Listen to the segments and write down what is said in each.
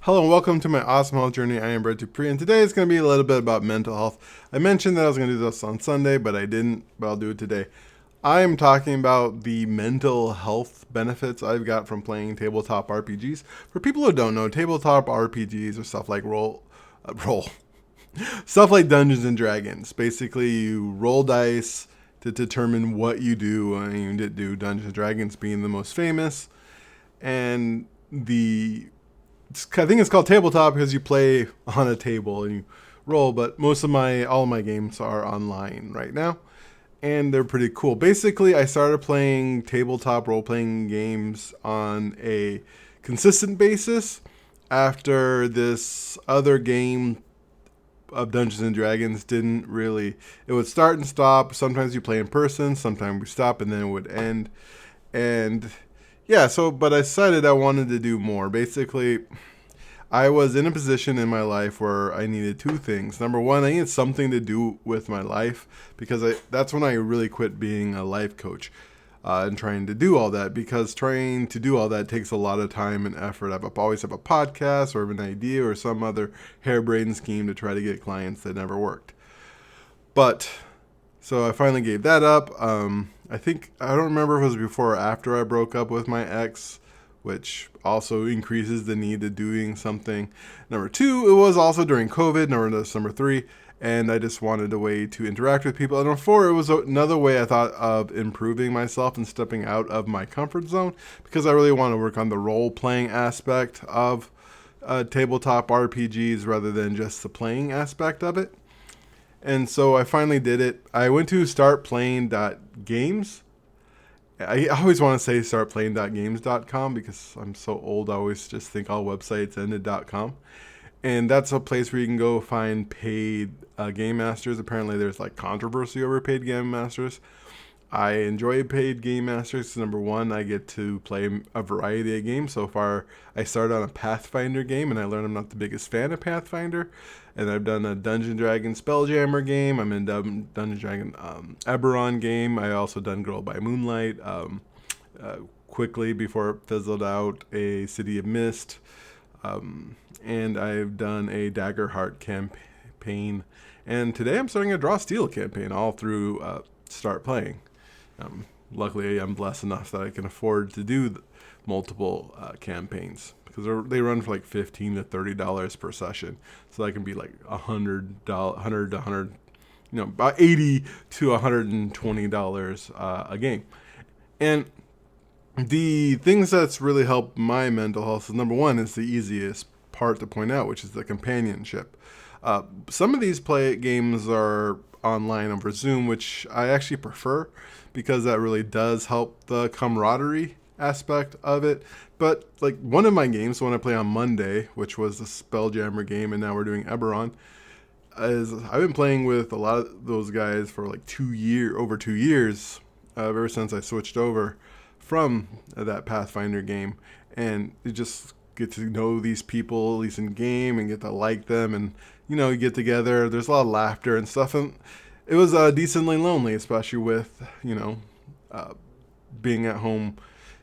Hello and welcome to my awesome health journey. I am Brett Dupree, and today is going to be a little bit about mental health. I mentioned that I was going to do this on Sunday, but I didn't, but I'll do it today. I am talking about the mental health benefits I've got from playing tabletop RPGs. For people who don't know, tabletop RPGs are stuff like roll, stuff like Dungeons and Dragons. Basically, you roll dice to determine what you do, and you did do Dungeons and Dragons being the most famous, and I think it's called tabletop because you play on a table and you roll, but all of my games are online right now, and they're pretty cool. Basically, I started playing tabletop role playing games on a consistent basis after this other game of Dungeons and Dragons didn't really. It would start and stop. Sometimes you play in person, sometimes we stop, and then it would end. And yeah, but I decided I wanted to do more. Basically, I was in a position in my life where I needed two things. Number one, I needed something to do with my life because that's when I really quit being a life coach and trying to do all that, because trying to do all that takes a lot of time and effort. I always have a podcast or an idea or some other harebrained scheme to try to get clients that never worked. But so I finally gave that up. I don't remember if it was before or after I broke up with my ex, which also increases the need to doing something. Number two, it was also during COVID. Number three, and I just wanted a way to interact with people. And number four, it was another way I thought of improving myself and stepping out of my comfort zone, because I really want to work on the role-playing aspect of tabletop RPGs rather than just the playing aspect of it. And so I finally did it. I went to startplaying.games. I always want to say startplaying.games.com because I'm so old. I always just think all websites end at .com. And that's a place where you can go find paid game masters. Apparently there's like controversy over paid game masters. I enjoy paid game masters. Number one, I get to play a variety of games. So far, I started on a Pathfinder game, and I learned I'm not the biggest fan of Pathfinder. And I've done a Dungeon Dragon Spelljammer game. I'm in Dungeon Dragon Eberron game. I also done Girl by Moonlight. Quickly before it fizzled out, a City of Mist. And I've done a Daggerheart campaign. And today I'm starting a Draw Steel campaign all through Start Playing. Luckily, I'm blessed enough that I can afford to do multiple campaigns, because they run for like $15 to $30 per session, so that can be like $100 to 100, about $80 to $120 a game. And the things that's really helped my mental health is, number one, is the easiest part to point out, which is the companionship. Some of these games are online over Zoom, which I actually prefer, because that really does help the camaraderie aspect of it. But like one of my games, the one I play on Monday, which was the Spelljammer game, and now we're doing Eberron, is I've been playing with a lot of those guys for like over 2 years, ever since I switched over from that Pathfinder game, and you just get to know these people, at least in game, and get to like them, and you get together. There's a lot of laughter and stuff, and it was decently lonely, especially with being at home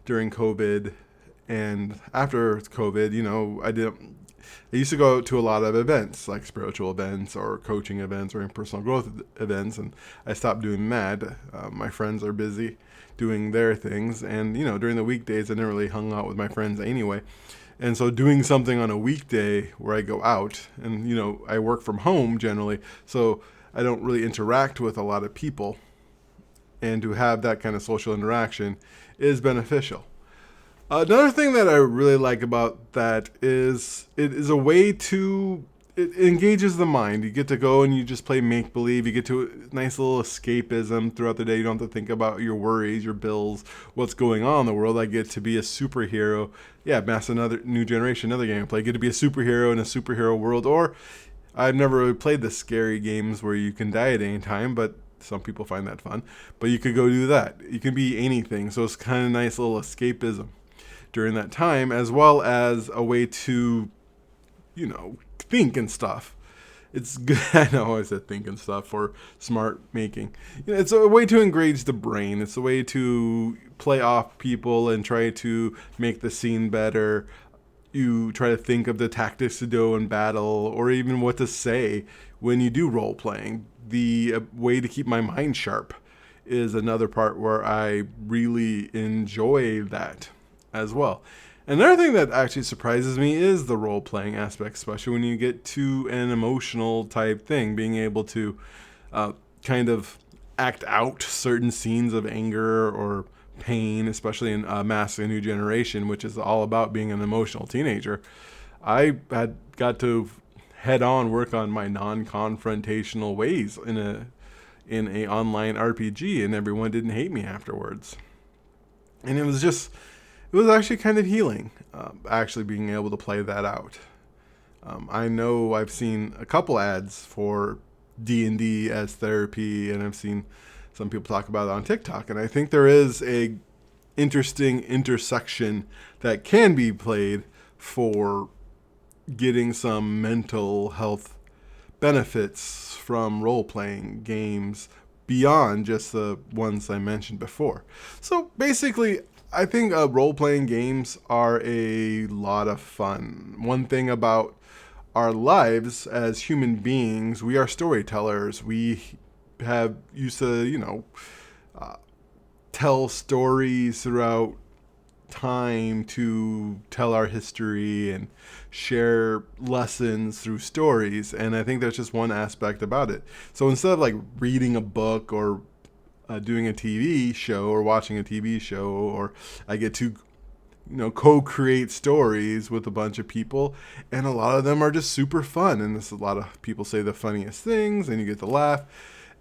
during COVID and after COVID. I used to go to a lot of events, like spiritual events or coaching events or personal growth events, and I stopped doing that. My friends are busy doing their things, and during the weekdays I never really hung out with my friends anyway. And so doing something on a weekday where I go out, and I work from home generally, so I don't really interact with a lot of people, and to have that kind of social interaction is beneficial. Another thing that I really like about that is it is a way it engages the mind. You get to go and you just play make-believe. You get to a nice little escapism throughout the day. You don't have to think about your worries, your bills, what's going on in the world. I get to be a superhero. Yeah, Mass, another new generation, another game I play. I get to be a superhero in a superhero world. Or I've never really played the scary games where you can die at any time, but some people find that fun. But you could go do that. You can be anything. So it's kind of a nice little escapism during that time, as well as a way to, think and stuff. It's good. I know I said think and stuff for smart making. It's a way to engage the brain. It's a way to play off people and try to make the scene better. you try to think of the tactics to do in battle, or even what to say when you do role playing. The way to keep my mind sharp is another part where I really enjoy that as well. Another thing that actually surprises me is the role playing aspect, especially when you get to an emotional type thing, being able to kind of act out certain scenes of anger or pain, especially in Mask a New Generation, which is all about being an emotional teenager. I had got to head on work on my non-confrontational ways in a online RPG, and everyone didn't hate me afterwards. And it was actually kind of healing, actually being able to play that out. I know I've seen a couple ads for D&D as therapy, and I've seen some people talk about it on TikTok, and I think there is a interesting intersection that can be played for getting some mental health benefits from role-playing games beyond just the ones I mentioned before. So basically, I think role-playing games are a lot of fun. One thing about our lives as human beings, we are storytellers. We have used to, tell stories throughout time to tell our history and share lessons through stories. And I think that's just one aspect about it. So instead of like reading a book or doing a TV show or watching a TV show, or I get to co-create stories with a bunch of people, and a lot of them are just super fun, and a lot of people say the funniest things and you get to laugh,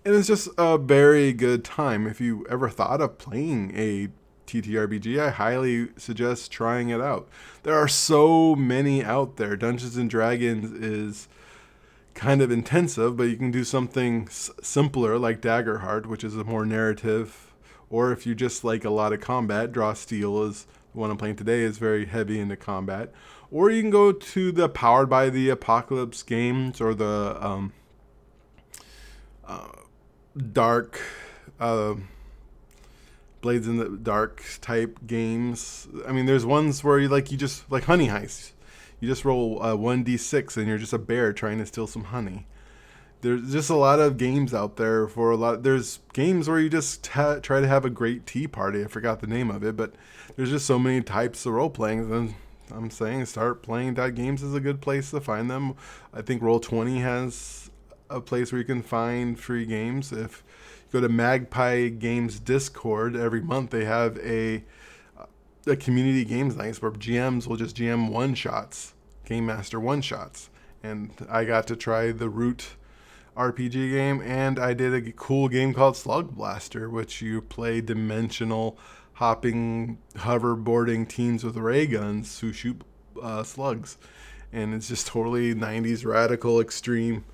and it's just a very good time. If you ever thought of playing a TTRPG, I highly suggest trying it out. There are so many out there. Dungeons and Dragons is kind of intensive, but you can do something simpler like Daggerheart, which is a more narrative, or if you just like a lot of combat, Draw Steel is the one I'm playing today, is very heavy into combat. Or you can go to the Powered by the Apocalypse games, or the dark Blades in the Dark type games. I mean, there's ones where you just like Honey Heist. You just roll 1d6 and you're just a bear trying to steal some honey. There's just a lot of games out there for a lot. There's games where you just try to have a great tea party. I forgot the name of it, but there's just so many types of role playing. And I'm saying start playing that games is a good place to find them. I think Roll20 has a place where you can find free games. If you go to Magpie Games Discord, every month they have a community games night where GMs will just GM one shots, Game Master one shots. And I got to try the Root RPG game, and I did a cool game called Slug Blaster, which you play dimensional hopping, hoverboarding teens with ray guns who shoot slugs. And it's just totally 90s radical extreme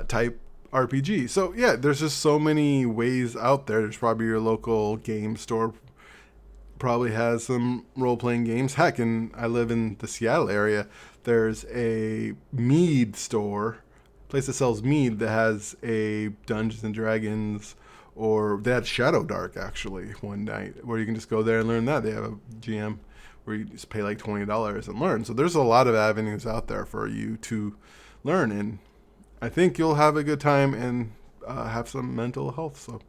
type RPG. So yeah, there's just so many ways out there. There's probably your local game store probably has some role-playing games. Heck, and I live in the Seattle area. There's a mead store, place that sells mead, that has a Dungeons and Dragons, or they had Shadow Dark actually one night, where you can just go there and learn that. They have a GM where you just pay like $20 and learn. So there's a lot of avenues out there for you to learn, and I think you'll have a good time and have some mental health. So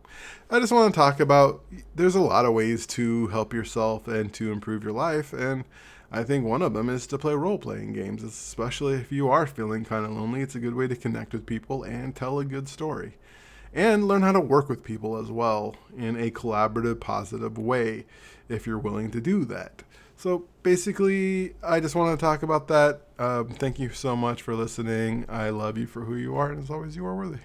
I just want to talk about, there's a lot of ways to help yourself and to improve your life, and I think one of them is to play role-playing games, especially if you are feeling kind of lonely. It's a good way to connect with people and tell a good story, and learn how to work with people as well in a collaborative, positive way if you're willing to do that. So basically, I just want to talk about that. Thank you so much for listening. I love you for who you are, and as always, you are worthy.